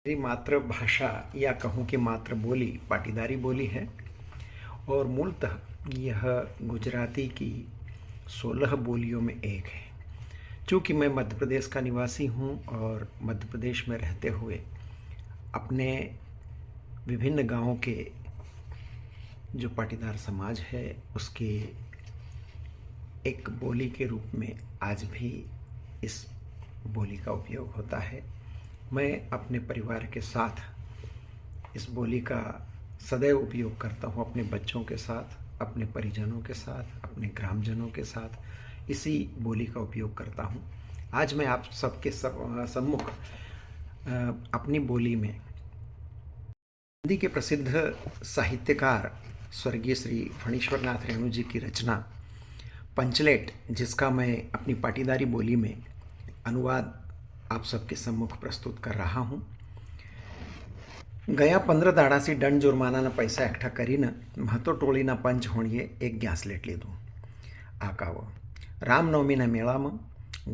मेरी मातृभाषा या कहूँ कि मातृबोली पाटीदारी बोली है और मूलतः यह गुजराती की 16 बोलियों में एक है। चूँकि मैं मध्य प्रदेश का निवासी हूँ और मध्य प्रदेश में रहते हुए अपने विभिन्न गांवों के जो पाटीदार समाज है उसके एक बोली के रूप में आज भी इस बोली का उपयोग होता है। मैं अपने परिवार के साथ इस बोली का सदैव उपयोग करता हूँ, अपने बच्चों के साथ, अपने परिजनों के साथ, अपने ग्रामजनों के साथ इसी बोली का उपयोग करता हूँ। आज मैं आप सबके सम्मुख अपनी बोली में हिंदी के प्रसिद्ध साहित्यकार स्वर्गीय श्री फणीश्वर नाथ रेणु जी की रचना पंचलेट, जिसका मैं अपनी पाटीदारी बोली में अनुवाद आप सबके सम्मुख प्रस्तुत कर रहा हूँ। ગયા 15 દાડાથી દંડ जुर्मानाના પૈસા એકઠા કરીને મહતો ટોળીના પંચ હોણીએ એક ગેસલેટ લીધું। આકાવો રામનવમીના મેળામાં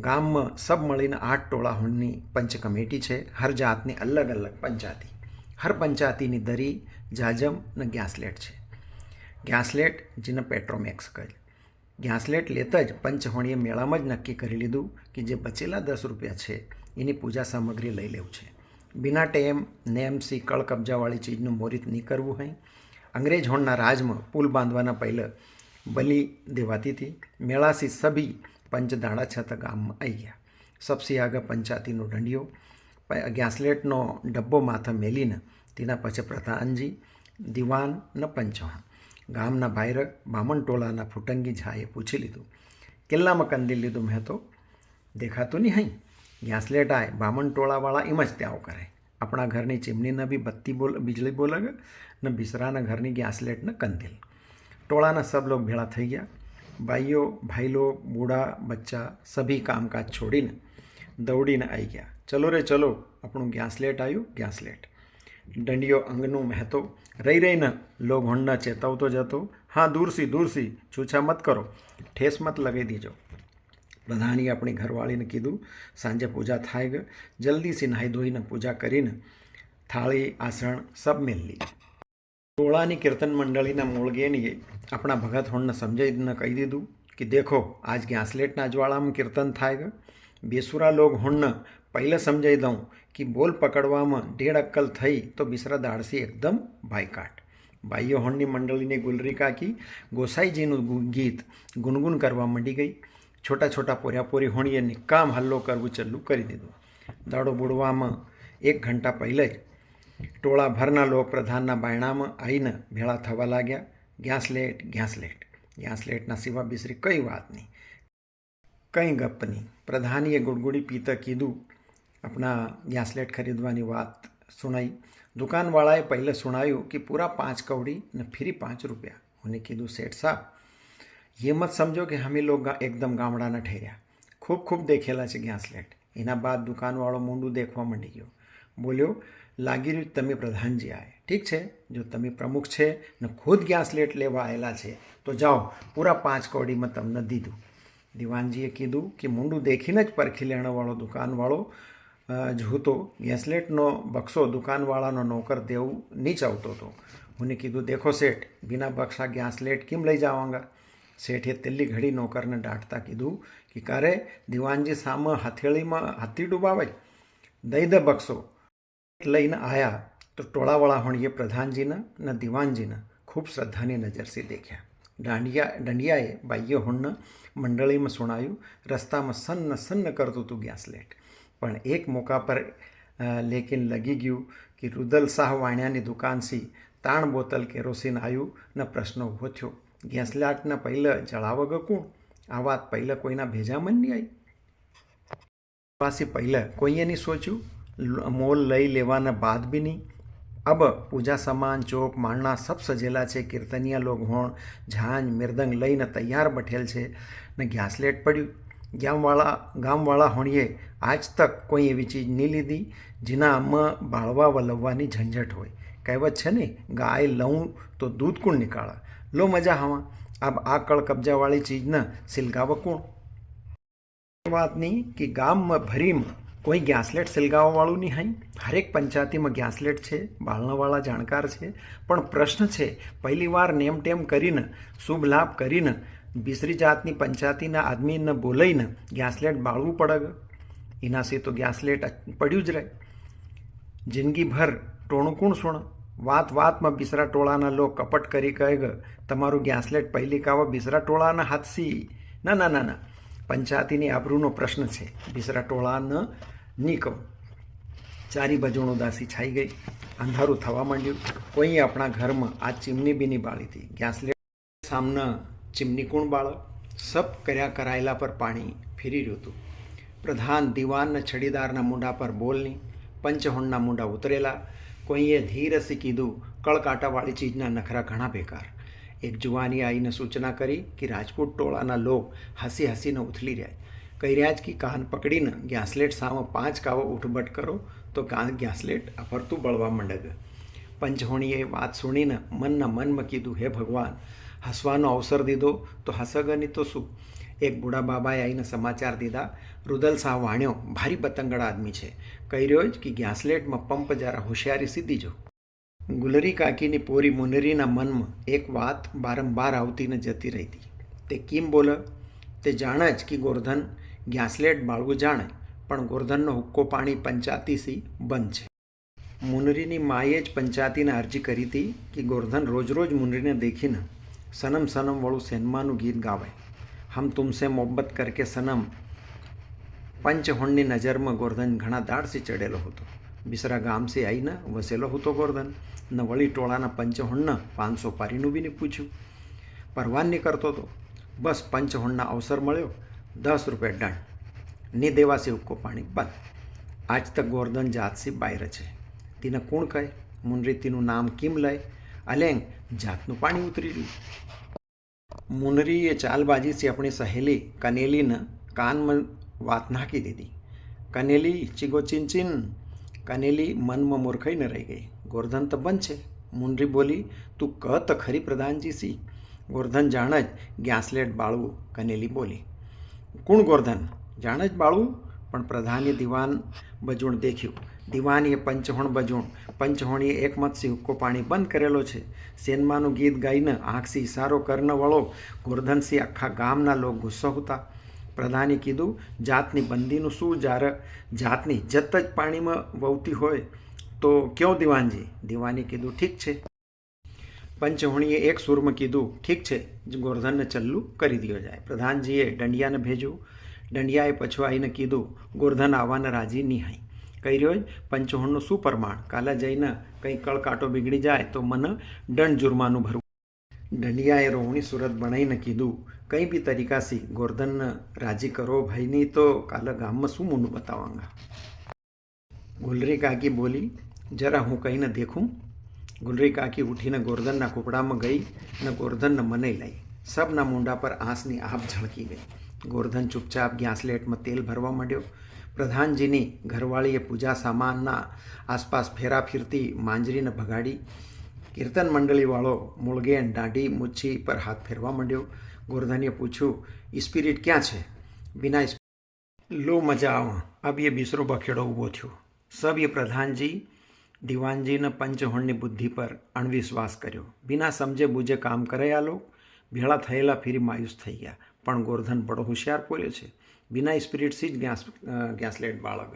ગામમાં સબ મળીને 8 ટોળા હોણની પંચ કમિટી છે। હર જાતની અલગ અલગ પંચાયતી, હર પંચાયતીની દરી જાજમ ને ગેસલેટ છે। ગેસલેટ જેને પેટ્રોમેક્સ કહે। ગેસલેટ લેતા જ પંચ હોણીએ મેળામાં જ નક્કી કરી લીધું કે જે બચેલા 10 રૂપિયા છે એની પૂજા સામગ્રી લઈ લેવું છે। बिना टेम नेम सी कड़ कब्जावाड़ी चीज़नु मोरित नहीं करवू है। अंग्रेज होना राज में पुल बांधवाना पहले बलि देवाती थी। मेला से सभी पंच दाड़ा छत गाम में आई गया। सबसे आगे पंचायती नो ढंडियो गैसलेट नो डब्बो माथे मेलीने तेना पछे प्रधानजी दीवान न पंचोहण गाम ना बाहर बामण टोला फुटंगी झाए पूछी लीधु किल्ला में कंदील लीधु। मैं तो देखातु नहीं है। गैसलेट आए बामण टोळावाळा एम ज त्याव करे। अपना घरनी चिमनीने भी बत्ती बिजली बोलगे न बिसराना घरनी गैसलेट न कंदील। टोळाना सब लोग भेड़ा थई गया। भाईओ भाई लोग बूढ़ा बच्चा सभी कामकाज छोड़ीने दौड़ीने आई गया। चलो रे चलो, अपनू गैसलेट आयु गैसलेट। डंडियो अंगनू महतो रही रही न लोग होंडा चेतावतो जतो। हाँ दूर सी छूछा मत करो, ठेस मत लगे दीजो। प्रधानी अपनी घरवाड़ी ने कीधु सांजे पूजा थाय गई। जल्दी से नहाई धोईने पूजा करीने थाली आसण सब मेल ली। टोळानी कीर्तन मंडळीना मूळगेनीए अपना भगत होणने समजाईने कही दीधु कि देखो आज गैसलेटना ज्वाळामां कीर्तन थाय गए। बेसुरा लोग होणने पहले समझाई दऊं कि बोल पकड़वामां 1.5 अक्कल थई तो बिसरा दाड़सी एकदम बायकाट। भाईओ होणनी मंडळीनी गुलरी काकी गोसाईजीनुं गीत गुनगुन करवा मंडी गई। छोटा छोटा पोर्यापोरी होणीए निकाम हल्लो करवू चलू कर दीधुं। दाड़ो बुड़वामां 1 घंटा पहले ज टोळा भरना लोग प्रधानना बायणामां आवीने भेळा थवा लाग्या। गैसलेट गैसलेट गैसलेटना सिवा बीसरी कई बात नहीं, कई गप नहीं। प्रधानीए गुड़गुड़ी पीता कीधु अपना गैसलेट खरीदवानी बात सुनाई। दुकानवाड़ाए पहले सुनायु कि पूरा 5 कौड़ी ने फिरी 5 रुपया। उन्हें कीधु सेठ साहब ये मत समझो कि हम ही लोग एकदम गामडाना ठहर्या। खूब खूब देखेला है गैसलेट। एना बाद दुकानवाड़ो मूंडू देखवा मंडी गयो। बोल्यो लागी रह्युं तमे प्रधानजी आए। ठीक है, जो तमे प्रमुख छे ने खुद गैसलेट लेवा आवेला छे तो जाओ, पूरा 5 कौड़ी में तमने दीधुं। दीवानजीए कीधुं कि मूंडू देखीने ज परखी लेणावाळो दुकानवाळो जो गैसलेटनो बक्सो दुकानवाळानो नौकर देवू नहीं चाहतो तो। उन्हें कीधुं देखो सेठ, बिना बक्सा गैसलेट केम लई जावांगा। सेठे तेली घड़ी नौकर ने डांटता कीधु कि करे दीवानजी सामे हथेली में हाथी डूबावे, दई दे बक्सो। लईने आया तो टोळावाळा होणीए प्रधानजी ने दीवानजी ने खूब श्रद्धानी नजर से देखा। डंडियाए बाईओ होणने मंडली में सुनायु। रस्ता में सन्न सन्न करतुं तू गैसलेट। पण एक मौका पर लेकिन लगी गयुं कि रुदल शाह वाणियानी दुकान सी ताण बोतल केरोसीन आयु ने प्रश्न ऊभो थयो। गैसलेटने पहले जळावगे कोण? आ वात पहले कोईना भेजामां नहीं आई। पासी पहले कोईए नहीं सोच्યું, मोल लई लेवाने बाद भी नहीं। अब पूजा सामान चौक माणना सब सजेला छे। कीर्तनिया लोग होण झांझ मृदंग लईने तैयार बैठेल छे ने गैसलेट पड्યું। गामवाळा होणीए आज तक कोई एवी चीज नहीं लीधी जेना आमां बाळवा वलववानी झंझट होय। कहेवत छे ने, गाय लऊं तो दूध कोण निकाळे। लो मजा हवा। अब आ कड़ कब्जावाड़ी चीज ने सिलगाव कोण? बात नहीं कि गाम में भरी में કોઈ ગેસલેટ સિલગાવવાવાળું નહીં હાઈ. હરેક પંચાયતીમાં ગેસલેટ છે, બાળણાવાળા જાણકાર છે. પણ પ્રશ્ન છે, પહેલી વાર નેમ ટેમ કરીને શુભ લાભ કરીને બીસરી જાતની પંચાયતીના આદમીને બોલાઈને ગેસલેટ બાળવું પડે. એનાથી તો ગેસલેટ પડ્યું જ રહે. જિંદગીભર ટોણું કોણ સુણ. વાત વાતમાં બિસરા ટોળાના લોક કપટ કરી કહે તમારું ગેસલેટ પહેલી કાવા બિસરા ટોળાના હાથસી. ના ના ના ના, પંચાયતીની આબરૂનો પ્રશ્ન છે. બિસરા ટોળાને નહીં કહું. ચારી બાજુનો ઉદાસી છાઈ ગઈ. અંધારું થવા માંડ્યું. કોઈ આપણા ઘરમાં આ ચીમની બીની બાળી હતી. ગેસલેટ સામને ચીમની કોણ બાળો? સબ કર્યા કરાયેલા પર પાણી ફેરી રહ્યું હતું. પ્રધાન દિવાનના છડીદારના મુંડા પર બોલની. પંચહોણના મુંડા ઉતરેલા. કોઈએ ધીરથી કીધું કળકાંટાવાળી ચીજના નખરા ઘણા બેકાર. એક જુવાની આવીને સૂચના કરી કે રાજપૂત ટોળાના લોક હસી હસીને ઉથલી રહ્યા. કહી રહ્યા જ કે કાન પકડીને ગેસલેટ સામે 5 કાવો ઉઠબટ કરો તો ગેસલેટ અફરતું બળવા માંડે. પંચહોણીએ વાત સુણીને મનના મનમાં કીધું હે ભગવાન, હસવાનો અવસર દીધો તો હસગની તો શું. એક બુઢા બાબાએ આવીને સમાચાર દીધા રુદલ શાહ વાણ્યો ભારી પતંગડા આદમી છે. કહી રહ્યો જ કે ગેસલેટમાં પંપ જરા હોશિયારી સીધી જો. ગુલરી કાકીની પોરી મુનરીના મનમાં એક વાત બારંબાર આવતીને જતી રહી હતી. તે કેમ બોલે? તે જાણે જ કે ગોરધન ગેસલેટ બાળવું જાણે, પણ ગોરધનનો હુક્કો પાણી પંચાયતીથી બંધ છે. મુનરીની માએ જ પંચાયતીને અરજી કરી હતી કે ગોરધન રોજ રોજ મુનરીને દેખીને સનમ સનમ વાળું સેનમાનું ગીત ગાવે. હમ તુમસે મોહબ્બત કરકે સનમ. પંચહોણની નજરમાં ગોરધન ઘણા દાડથી ચડેલો હતો. બિસરા ગામથી આવીને વસેલો હતો ગોરધન. ન વળી ટોળાના પંચહોણના 500 પારીનું બી નહીં પૂછ્યું. પરવાન નહીં કરતો હતો. બસ પંચહોણના અવસર મળ્યો, 10 રૂપિયા દંડ. ની દેવાસી હુક્કો પાણી બંધ. આજ તક ગોરધન જાતસી બાયર છે. તેને કોણ કહે? મુનરી તેનું નામ કેમ લે? અલેંગ જાતનું પાણી ઉતરી રહ્યું. મુનરીએ ચાલબાજીથી આપણી સહેલી કનેલીને કાનમાં વાત નાખી દીધી. કનેલી ચીગો ચીન. કનેલી મનમાં મૂર્ખાઈને રહી ગઈ. ગોરધન તો બંધ છે. મુનરી બોલી તું કહ તો ખરી પ્રધાનજી સી. ગોરધન જાણે જ ગેસલેટ બાળવું. કનેલી બોલી કોણ ગોરધન? જાણે જ બાળવું. પણ પ્રધાને દિવાન બજૂણ દેખ્યું. દિવાનીએ પંચહોણ બજૂણ. પંચહોણીએ એકમતથી હુક્કો પાણી બંધ કરેલો છે. સેનમાનું ગીત ગાઈને આંખથી ઇશારો કરને વળો ગોરધનસિંહ આખા ગામના લોક ગુસ્સો હતા. પ્રધાને કીધું જાતની બંદીનું શું? જ્યારે જાતની ઇજ્જત જ પાણીમાં વવતી હોય તો ક્યો દિવાનજી? દિવાને કીધું ઠીક છે. પંચહોણીએ એક સુરમાં કીધું ઠીક છે, ગોરધનને ચલ્લું કરી દિયો જાય. પ્રધાનજીએ દંડિયાને ભેજ્યું. દંડિયાએ પછું આવીને કીધું ગોરધન આવવાને રાજી નહીં હાઈ. કહી રહ્યો જ પંચહોણનું શું પ્રમાણ? કાલે જઈને કંઈ કળકાંટો બીગડી જાય તો મને દંડ જુર્માનું ભરવું. દંડિયાએ રોવણી સુરત બનાવીને કીધું કંઈ બી તરીકાથી ગોરધનને રાજી કરો ભાઈ, નહીં તો કાલે ગામમાં શું મૂંડું બતાવાંગા. ગુલરી કાકી બોલી જરા હું કહીને દેખું. ગુલરી કાકી ઉઠીને ગોરધનના કૂપડામાં ગઈ અને ગોરધનને મને લાવી. સબના મુંડા પર આંસની આભ ઝળકી ગઈ. ગોરધન ચૂપચાપ ગેસલેટમાં તેલ ભરવા માંડ્યો. પ્રધાનજીની ઘરવાળીએ પૂજા સામાનના આસપાસ ફેરા ફીરતી માંજરીને ભગાડી. કીર્તન મંડળીવાળો મૂળગેન દાઢી મૂછી પર હાથ ફેરવા માંડ્યો. ગોરધને પૂછ્યું સ્પિરિટ ક્યાં છે? બિના લો મજા આવો. અબ એ બીસરો બખેડો ઊભો થયો. સબ એ પ્રધાનજી દિવાનજીને પંચહોણની બુદ્ધિ પર અણવિશ્વાસ કર્યો. બિના સમજે બૂજે કામ કરે આ લોક. ભેળા થયેલા ફીરી માયુસ થઈ ગયા. પણ ગોરધન બડો હોશિયાર પોર્યો છે. બિના સ્પિરિટથી જ ગેસલેટ બાળક.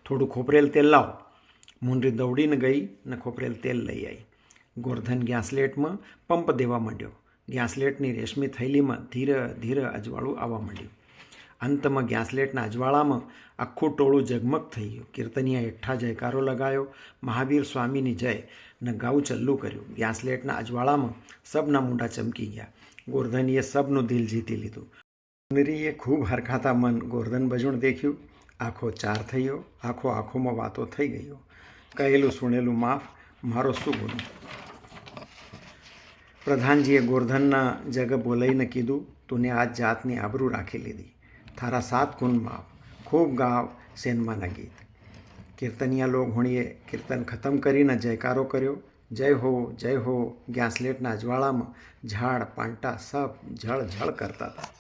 થોડું ખોપરેલ તેલ લાવ. મુનરી દોડીને ગઈ ને ખોપરેલ તેલ લઈ આવી. ગોરધન ગેસલેટમાં પંપ દેવા માંડ્યો. ગેસલેટની રેશમી થૈલીમાં ધીરે ધીરે અજવાળું આવવા માંડ્યું. અંતમાં ગેસલેટના અજવાળામાં આખું ટોળું જગમગ થઈ ગયું. કીર્તનિયા એકઠા જયકારો લગાયો. મહાવીર સ્વામીની જય ને ગાવું ચલ્લું કર્યું. ગેસલેટના અજવાળામાં સબના મૂંડા ચમકી ગયા. ગોરધનીએ સબનું દિલ જીતી લીધું. મુનરીએ ખૂબ હરખાતા મન ગોરધન બજુણ દેખ્યું. આંખો ચાર થયો. આંખોમાં વાતો થઈ ગયો. કહેલું સુણેલું માફ, મારો શું ગુનો? પ્રધાનજીએ ગોરધનના જગ બોલાઈને કીધું તુને આજ જાતની આબરૂ રાખી લીધી. થારા 7 ગુણ માફ. ખૂબ ગાવ સેનમાના ગીત. કીર્તનિયા લોક હોણીએ કીર્તન ખતમ કરીને જયકારો કર્યો. જય હો. ગેસલેટના અજવાળામાં ઝાડ પાંટા સબ ઝળ ઝળ કરતા હતા.